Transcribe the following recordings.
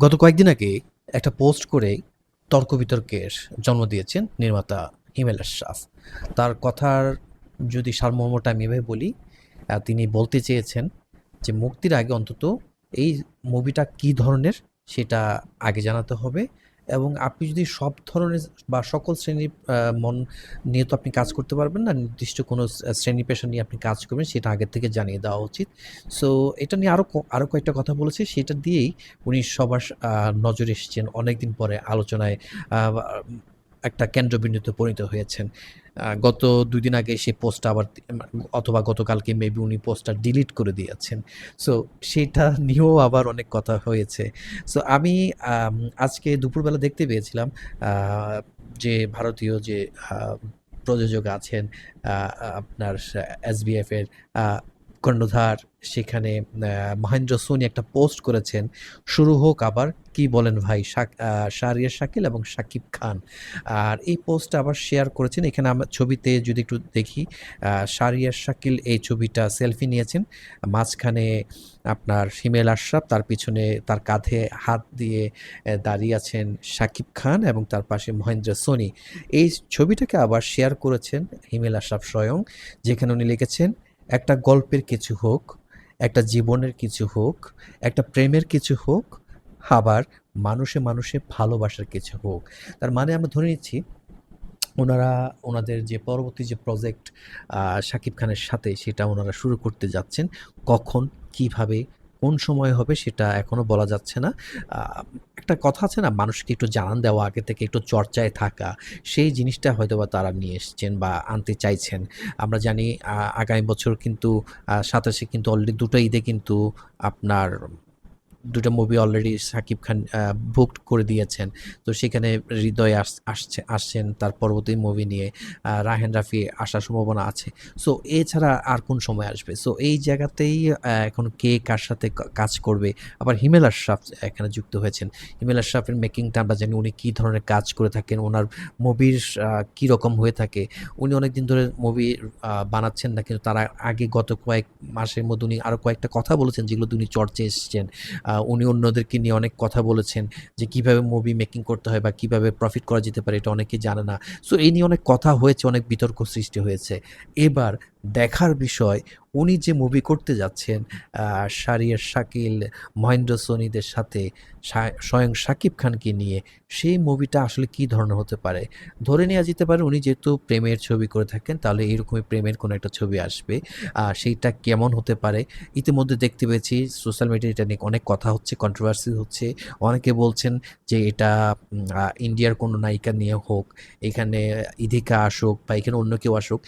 গত কয়েকদিন আগে একটা পোস্ট করে তর্ক বিতর্কের জন্ম দিয়েছেন নির্মাতা হিমেল আশরাফ। তার কথার যদি সারমর্মটা আমি এভাবে বলি, তিনি বলতে চেয়েছেন যে মুক্তির আগে অন্তত এই মুভিটা কী ধরনের সেটা আগে জানাতে হবে, এবং আপনি যদি সব ধরনের বা সকল শ্রেণীর মন নিয়ে তো আপনি কাজ করতে পারবেন না, নির্দিষ্ট কোনো শ্রেণী পেশা নিয়ে আপনি কাজ করবেন সেটা আগের থেকে জানিয়ে দেওয়া উচিত। সো এটা নিয়ে আরও কয়েকটা কথা বলেছে, সেটা দিয়েই উনি সবার নজরে এসেছেন, অনেকদিন পরে আলোচনায় একটা কেন্দ্রবিন্দুতে পরিণত হয়েছেন। গত ২ দিন আগে সেই পোস্টটা আবার অথবা গতকালকে মেবি উনি পোস্টটা ডিলিট করে দিয়েছেন। সো সেটা নিয়েও আবার অনেক কথা হয়েছে। সো আমি আম আজকে দুপুরবেলা দেখতে পেয়েছিলাম আ যে ভারতীয় যে আ প্রযোজক আছেন, আ আপনার এসবিএফ এর আ কর্ণধার, সেখানে মহেন্দ্র সোনি একটা পোস্ট করেছেন, "শুরু হোক আবার, কি বলেন ভাই?" শাহরিয়ার শাকিল এবং শাকিব খান। আর এই পোস্টটা আবার শেয়ার করেছেন। এখানে আমরা ছবিতে যদি একটু দেখি, শাহরিয়ার শাকিল এই ছবিটা সেলফি নিয়েছেন। মাঝখানে আপনার হিমেল আশরাফ, তার পিছনে তার কাঁধে হাত দিয়ে দাঁড়িয়ে আছেন শাকিব খান এবং তার পাশে মহেন্দ্র সোনি। এই ছবিটাকে আবার শেয়ার করেছেন হিমেল আশরাফ স্বয়ং, যেখানে উনি লিখেছেন, "একটা গল্পের কিছু হোক, একটা জীবনের কিছু হোক, একটা প্রেমের কিছু হোক, আবার মানুষে মানুষে ভালোবাসার কিছু হোক।" তার মানে আমরা ধরে নিচ্ছি ওনারা ওনাদের যে পরবর্তী যে প্রজেক্ট শাকিব খানের সাথে, সেটা ওনারা শুরু করতে যাচ্ছেন। কখন, কিভাবে, কোন সময় হবে সেটা এখনো বলা যাচ্ছে না। আ একটা কথা আছে না, মানুষকে একটু জানান দেওয়া, আগে থেকে একটু চর্চায় থাকা, সেই জিনিসটা হয়তোবা তারা নিয়ে এসছেন বা আনতে চাইছেন। আমরা জানি আগামী বছর কিন্তু ২৭ এ কিন্তু অলরেডি ২ টা ঈদে কিন্তু আপনার ২ টা movie already Shakib Khan booked করে দিয়েছেন। তো সেখানে হৃদয় আসছেন তার পরবর্তী মুভি নিয়ে। রায়হান রাফি আসার সম্ভাবনা আছে। সো এছাড়া আর কোন সময় আসবে? সো এই জায়গাতেই এখন কে কার সাথে কাজ করবে? আবার হিমেল আশরাফ এখানে যুক্ত হয়েছেন। হিমেল আশরাফের মেকিংটা আমরা জানি উনি কী ধরনের কাজ করে থাকেন, উনার মুভির কীরকম হয়ে থাকে। উনি অনেকদিন ধরে মুভি বানাচ্ছেন না, কিন্তু তার আগে গত কয়েক মাসের মধ্যে উনি আরও কয়েকটা কথা বলেছেন, যেগুলো দিয়ে উনি চর্চায় এসেছেন। উনি অন্যদেরকে নিয়ে অনেক কথা বলেছেন যে কিভাবে মুভি মেকিং করতে হয় বা কিভাবে প্রফিট করা যেতে পারে, এটা অনেকেই জানে না। সো এই নিয়ে অনেক কথা হয়েছে, অনেক বিতর্ক সৃষ্টি হয়েছে। এবার দেখার বিষয়, উনি যে মুভি করতে যাচ্ছেন শাহরিয়ার শাকিল, মহেন্দ্র সোনিদের সাথে, স্বয়ং শাকিব খানকে নিয়ে, সেই মুভিটা আসলে কী ধরনের হতে পারে? ধরে নেয়া যেতে পারে উনি যেহেতু প্রেমের ছবি করে থাকেন, তাহলে এরকমই প্রেমের কোনো একটা ছবি আসবে। সেইটা কেমন হতে পারে? ইতিমধ্যে দেখতে পেয়েছি সোশ্যাল মিডিয়ায় এটা নিয়ে অনেক কথা হচ্ছে, কন্ট্রোভার্সি হচ্ছে। অনেকে বলছেন যে এটা ইন্ডিয়ার কোনো নায়িকা নিয়ে হোক, এখানে ইধিকা আসুক বা এখানে অন্য কেউ আসুক।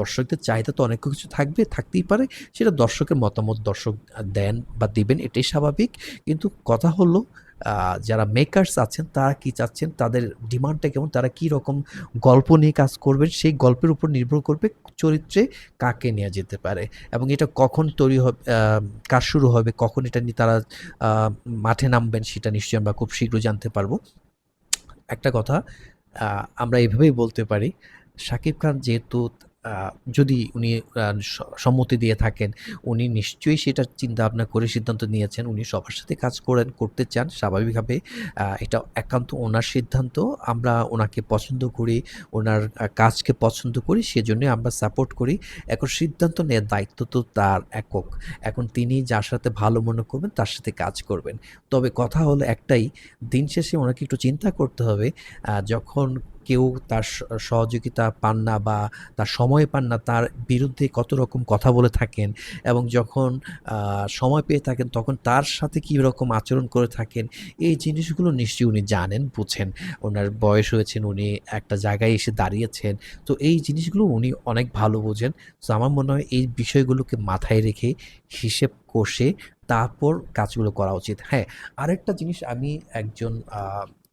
দর্শকদের চাহিদা তো অনেক কিছু থাকবে, থাকতেই পারে। সেটা দর্শকের মতামত, দর্শক দেন বা দিবেন, এটাই স্বাভাবিক। কিন্তু কথা হলো, যারা মেকার্স আছেন তারা কি চাচ্ছেন, তাদের ডিমান্ডটা কেমন, তারা কি রকম গল্প নিয়ে কাজ করবেন, সেই গল্পের উপর নির্ভর করবে চরিত্রে কাকে নেয়া যেতে পারে, এবং এটা কখন তৈরি হবে, কাজ শুরু হবে, কখন এটা নিয়ে তারা আ মাঠে নামবেন, সেটা নিশ্চয়ই আমরা খুব শীঘ্রই জানতে পারবো। একটা কথা আ আমরা এভাবেই বলতে পারি, শাকিব খান যেহেতু আ যদি উনি আ স সম্মতি দিয়ে থাকেন, উনি নিশ্চয়ই সেটা চিন্তা-ভাবনা করে সিদ্ধান্ত নিয়েছেন। উনি সবার সাথে কাজ করতে চান স্বাভাবিকভাবে। এটা একান্ত ওনার সিদ্ধান্ত। আমরা ওনাকে পছন্দ করি, ওনার কাজকে পছন্দ করি, সেজন্যই আমরা সাপোর্ট করি। এখন সিদ্ধান্ত নেওয়ার দায়িত্ব তো তার একক। এখন তিনি যার সাথে ভালো মনে করবেন তার সাথে কাজ করবেন। তবে কথা হলো একটাই, দিন শেষে ওনাকে একটু চিন্তা করতে হবে, যখন কেউ তার সহযোগিতা পান না বা তার সময় পান না, তার বিরুদ্ধে কত রকম কথা বলে থাকেন, এবং যখন সময় পেয়ে থাকেন তখন তার সাথে কী রকম আচরণ করে থাকেন, এই জিনিসগুলো নিশ্চয়ই উনি জানেন, বুঝেন। উনার বয়স হয়েছেন, উনি একটা জায়গায় এসে দাঁড়িয়েছেন। তো এই জিনিসগুলো উনি অনেক ভালো বোঝেন। সো আমার মনে হয় এই বিষয়গুলোকে মাথায় রেখে, হিসেব কষে তারপর কাজগুলো করা উচিত। হ্যাঁ, আরেকটা জিনিস আমি একজন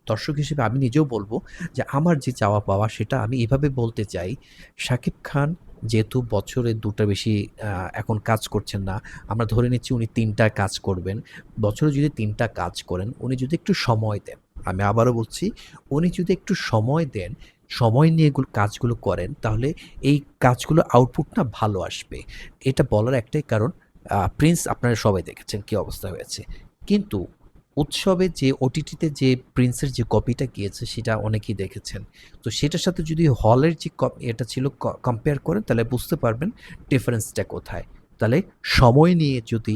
দর্শক হিসেবে আমি নিজেও বলব যে আমার যে চাওয়া পাওয়া সেটা আমি এভাবে বলতে চাই, শাকিব খান যেহেতু বছরে ২ টার বেশি আ এখন কাজ করছেন না। আমরা ধরে নিচ্ছি উনি ৩ টা কাজ করবেন। বছরে যদি ৩ টা কাজ করেন, উনি যদি একটু সময় দেন, আমি আবারও বলছি, উনি যদি একটু সময় দেন, সময় নিয়ে কাজগুলো করেন, তাহলে এই কাজগুলো আউটপুট না ভালো আসবে। এটা বলার একটাই কারণ, প্রিন্স আপনারা সবাই দেখেছেন কী অবস্থা হয়েছে। কিন্তু উৎসবে যে ওটিটিতে যে প্রিন্সের যে কপিটা গিয়েছে সেটা অনেকেই দেখেছেন। তো সেটার সাথে যদি হলের যে এটা ছিল কম্পেয়ার করেন তাহলে বুঝতে পারবেন ডিফারেন্সটা কোথায়। তাহলে সময় নিয়ে যদি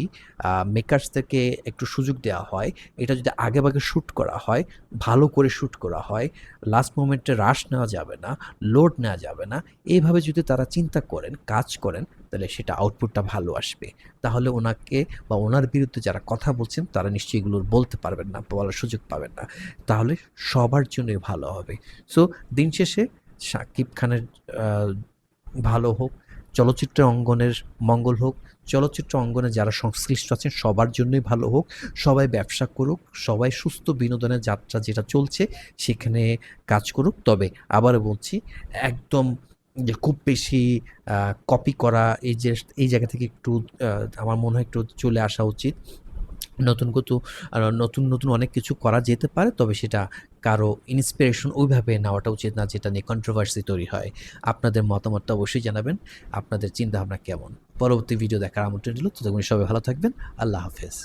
মেকার্সদেরকে একটু সুযোগ দেওয়া হয়, এটা যদি আগেভাগে শ্যুট করা হয়, ভালো করে শ্যুট করা হয়, লাস্ট মোমেন্টে রাশ নেওয়া যাবে না, লোড নেওয়া যাবে না, এইভাবে যদি তারা চিন্তা করেন, কাজ করেন, তাহলে সেটা আউটপুটটা ভালো আসবে। তাহলে ওনাকে বা ওনার বিরুদ্ধে যারা কথা বলছেন তারা নিশ্চয়ই এগুলো বলতে পারবেন না, বলার সুযোগ পাবেন না। তাহলে সবার জন্যই ভালো হবে। সো দিন শেষে শাকিব খানের আ ভালো হোক, চলচ্চিত্র অঙ্গনের মঙ্গল হোক, চলচ্চিত্র অঙ্গনে যারা সংশ্লিষ্ট আছেন সবার জন্যই ভালো হোক। সবাই ব্যবসা করুক, সবাই সুস্থ বিনোদনের যাত্রা যেটা চলছে সেখানে কাজ করুক। তবে আবারও বলছি, একদম যে খুব বেশি আ কপি করা এই জায়গা থেকে একটু আ আমার মনে হয় একটু চলে আসা উচিত। নতুন কতু নতুন অনেক কিছু করা যেতে পারে। তবে সেটা কারো ইন্সপিরেশন ওইভাবে নেওয়াটা উচিত না যেটা নিয়ে কন্ট্রোভার্সি তৈরি হয়। আপনাদের মতামতটা অবশ্যই জানাবেন। আপনাদের চিন্তাভাবনা কেমন? পরবর্তী ভিডিও দেখার আমন্ত্রণ রইলো। ততক্ষণ সবাই ভালো থাকবেন। আল্লাহ হাফেজ।